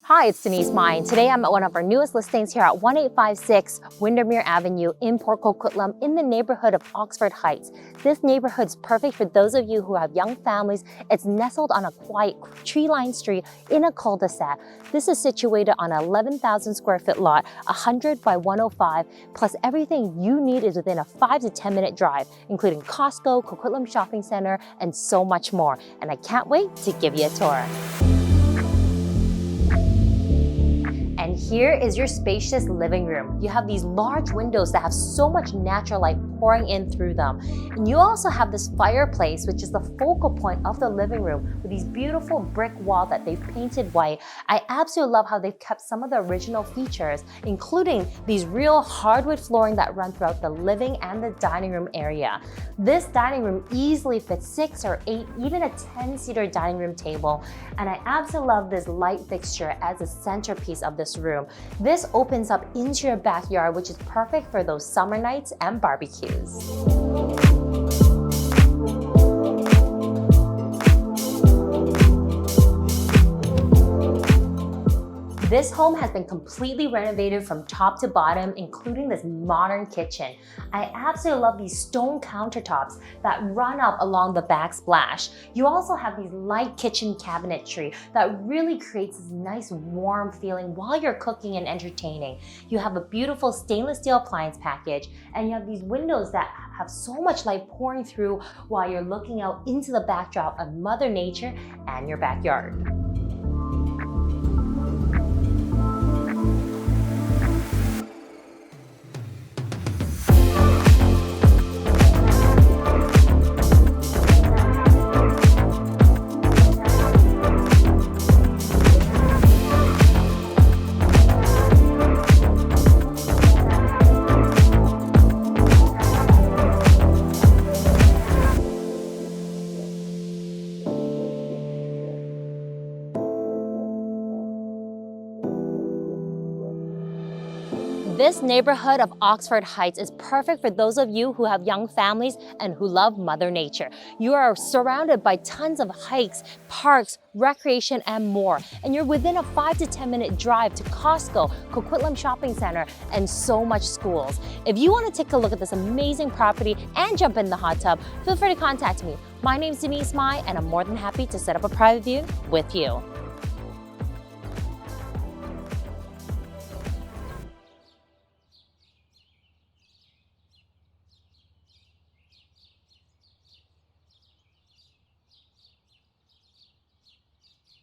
Hi, it's Denise Mai. Today I'm at one of our newest listings here at 1856 Windermere Avenue in Park Coquitlam in the neighborhood of Oxford Heights. This neighborhood's perfect for those of you who have young families. It's nestled on a quiet tree-lined street in a cul-de-sac. This is situated on an 11,000 square foot lot, 100 by 105, plus everything you need is within a 5 to 10 minute drive, including Costco, Coquitlam Shopping Center, and so much more. And I can't wait to give you a tour. And here is your spacious living room. You have these large windows that have so much natural light pouring in through them. And you also have this fireplace, which is the focal point of the living room with these beautiful brick walls that they've painted white. I absolutely love how they've kept some of the original features, including these real hardwood flooring that run throughout the living and the dining room area. This dining room easily fits 6 or 8, even a 10-seater dining room table. And I absolutely love this light fixture as a centerpiece of this room. This opens up into your backyard, which is perfect for those summer nights and barbecues. This home has been completely renovated from top to bottom, including this modern kitchen. I absolutely love these stone countertops that run up along the backsplash. You also have these light kitchen cabinetry that really creates this nice warm feeling while you're cooking and entertaining. You have a beautiful stainless steel appliance package, and you have these windows that have so much light pouring through while you're looking out into the backdrop of Mother Nature and your backyard. This neighborhood of Oxford Heights is perfect for those of you who have young families and who love Mother Nature. You are surrounded by tons of hikes, parks, recreation, and more. And you're within a 5 to 10 minute drive to Costco, Coquitlam Shopping Center, and so much schools. If you want to take a look at this amazing property and jump in the hot tub, feel free to contact me. My name's Denise Mai, and I'm more than happy to set up a private view with you.